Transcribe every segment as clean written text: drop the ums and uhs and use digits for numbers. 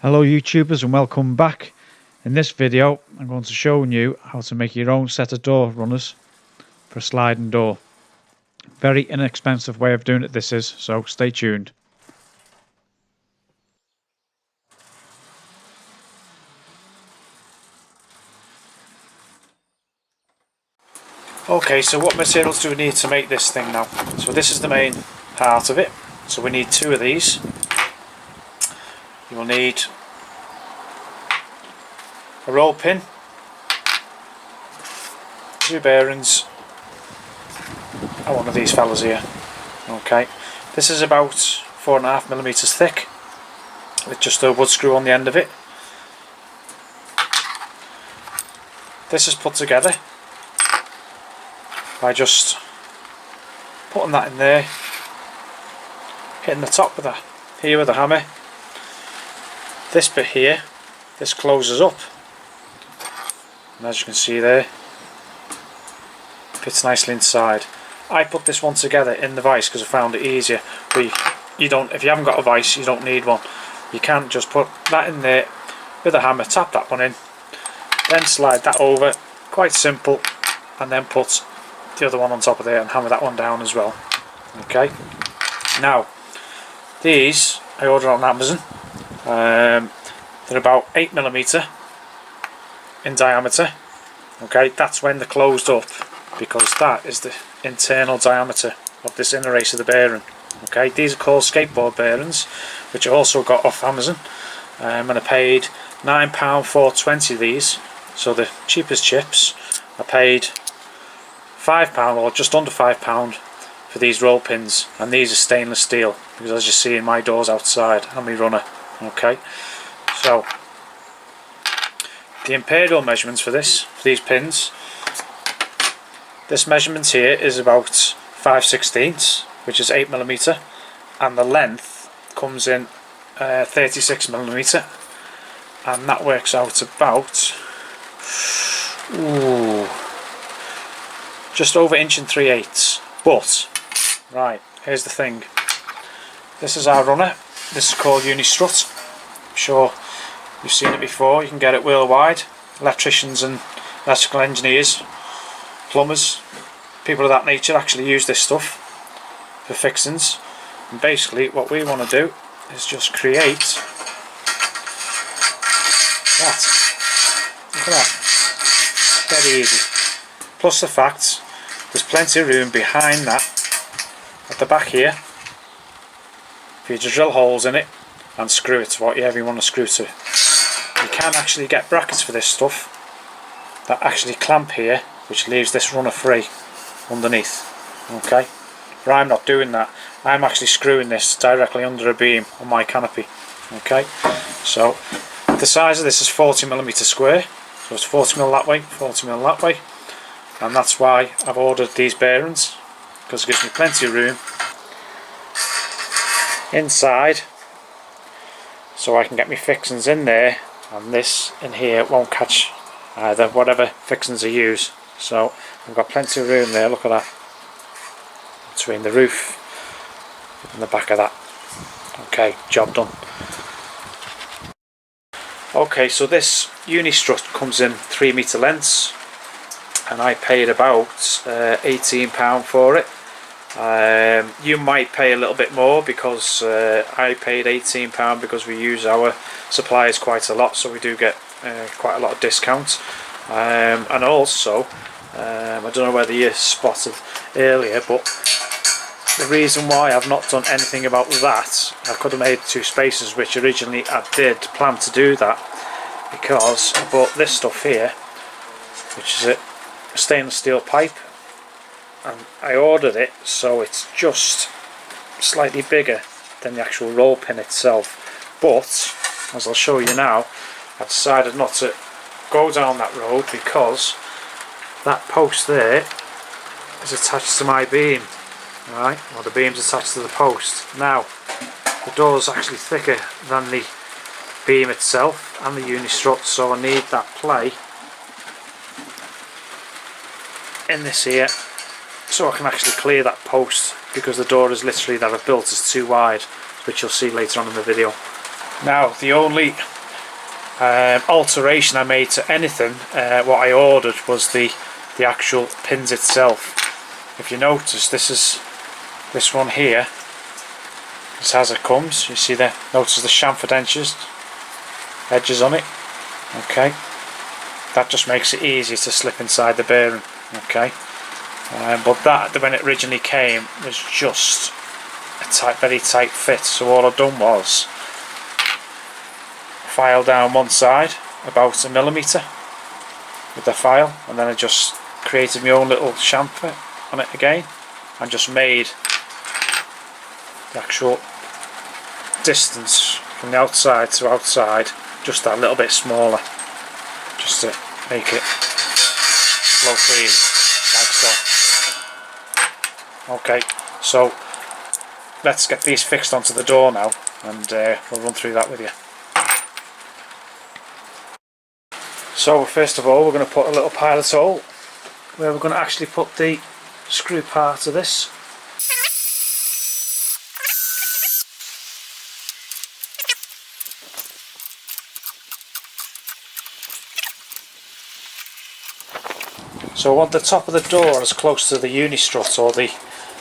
Hello YouTubers and welcome back. In this video I'm going to show you how to make your own set of door runners for a sliding door. Very inexpensive way of doing it this is, so stay tuned. Okay, so what materials do we need to make this thing now? So this is the main part of it. So we need two of these. You will need a roll pin, two bearings, and one of these fellas here. Okay, this is about 4.5mm thick with just a wood screw on the end of it. This is put together by just putting that in there, hitting the top with that here with a hammer. This bit here, this closes up, and as you can see there, fits nicely inside. I put this one together in the vise because I found it easier. But you don't, if you haven't got a vise, you don't need one. You can just put that in there with a hammer, tap that one in, then slide that over, quite simple, and then put the other one on top of there and hammer that one down as well. Okay, now these I ordered on Amazon. They're about 8mm in diameter. Okay, that's when they're closed up, because that is the internal diameter of this inner race of the bearing. Okay, these are called skateboard bearings, which I also got off Amazon, and I paid £9 for 20 of these. So the cheapest chips, I paid £5 or just under £5 for these roll pins, and these are stainless steel because as you see in my doors outside and my runner. Okay, so the imperial measurements for these pins, this measurement here is about 5/16, which is 8mm, and the length comes in 36mm, and that works out about just over 1 3/8. But right, here's the thing. This is our runner. This is called Unistrut. I'm sure you've seen it before. You can get it worldwide. Electricians and electrical engineers, plumbers, people of that nature actually use this stuff for fixings. And basically what we want to do is just create that. Look at that. Very easy. Plus the fact there's plenty of room behind that at the back here for you to drill holes in it and screw it to whatever you want to screw to. You can actually get brackets for this stuff that actually clamp here, which leaves this runner free underneath. Okay, but I'm not doing that. I'm actually screwing this directly under a beam on my canopy. Okay, so the size of this is 40mm square, so it's 40mm that way, 40mm that way, and that's why I've ordered these bearings, because it gives me plenty of room inside so I can get my fixings in there, and this in here won't catch either, whatever fixings I use. So I've got plenty of room there, look at that, between the roof and the back of that. Okay, job done. Okay, so this Unistrut comes in 3 metre lengths, and I paid about £18 for it. You might pay a little bit more because I paid £18 because we use our suppliers quite a lot, so we do get quite a lot of discount. And also, I don't know whether you spotted earlier, but the reason why I've not done anything about that, I could have made 2 spaces, which originally I did plan to do that, because I bought this stuff here, which is a stainless steel pipe, and I ordered it so it's just slightly bigger than the actual roll pin itself. But as I'll show you now, I've decided not to go down that road because that post there is attached to my beam. Right, well, the beam's attached to the post. Now the door's actually thicker than the beam itself and the Unistrut, so I need that play in this here so I can actually clear that post, because the door is literally that I've built is too wide, which you'll see later on in the video. Now the only alteration I made to anything, what I ordered was the actual pins itself. If you notice, this one here, this as it comes, you see there, notice the chamfered edges on it. Okay, that just makes it easier to slip inside the bearing. Okay, but that, when it originally came, was just a very tight fit, so all I've done was file down one side about 1mm with the file, and then I just created my own little chamfer on it again and just made the actual distance from the outside to outside just that little bit smaller, just to make it flow freely like so. Okay, so let's get these fixed onto the door now, and we'll run through that with you. So first of all, we're going to put a little pilot hole where we're going to actually put the screw part of this. So I want the top of the door as close to the uni-strut or the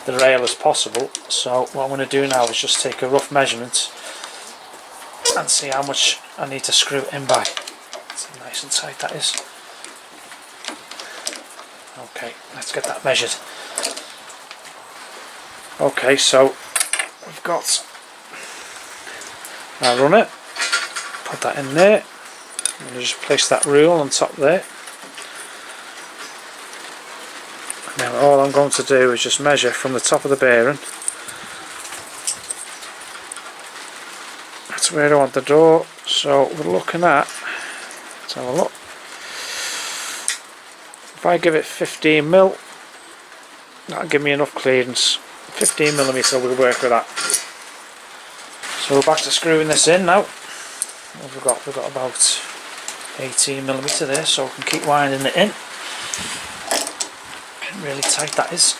rail as possible. So what I'm going to do now is just take a rough measurement and see how much I need to screw it in by. It's nice and tight, that is. Okay, let's get that measured. Okay, so we've got our runner. Put that in there. I'm going to just place that rule on top there. Now all I'm going to do is just measure from the top of the bearing. That's where I want the door. So we're looking at, let's have a look. If I give it 15mm, that'll give me enough clearance. 15mm will work with that. So we're back to screwing this in now. What have we got? We've got about 18mm there, so we can keep winding it in. Really tight, that is.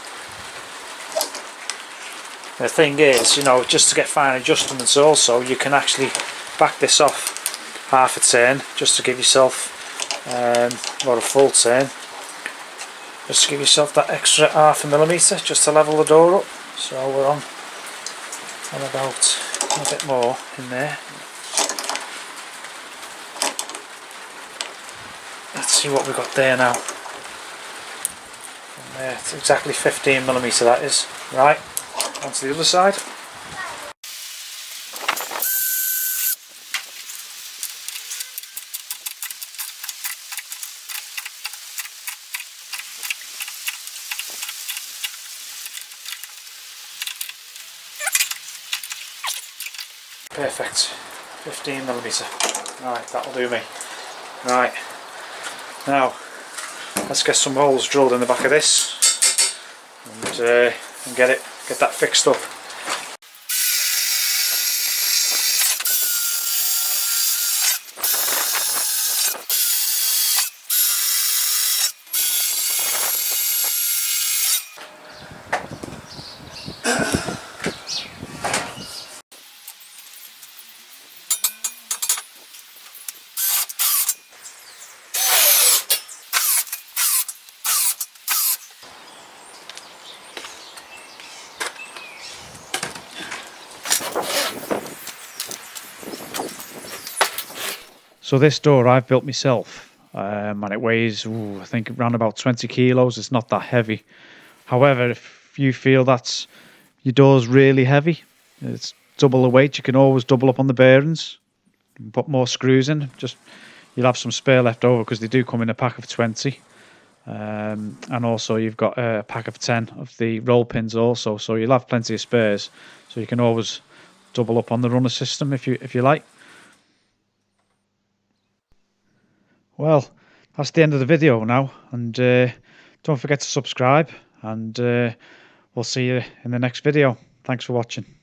The thing is, you know, just to get fine adjustments also, you can actually back this off half a turn just to give yourself, or a full turn, just to give yourself that extra 0.5mm just to level the door up. So we're on about a bit more in there. Let's see what we've got there now. It's exactly 15mm, that is. Right, onto the other side. Perfect, 15mm. Right, that'll do me. Right, now let's get some holes drilled in the back of this and get that fixed up. So this door I've built myself, and it weighs, I think, around about 20 kilos. It's not that heavy. However, if you feel that your door's really heavy, it's double the weight, you can always double up on the bearings and put more screws in. Just you'll have some spare left over because they do come in a pack of 20. And also you've got a pack of 10 of the roll pins also, so you'll have plenty of spares. So you can always double up on the runner system if you like. Well, that's the end of the video now, and don't forget to subscribe, and we'll see you in the next video. Thanks for watching.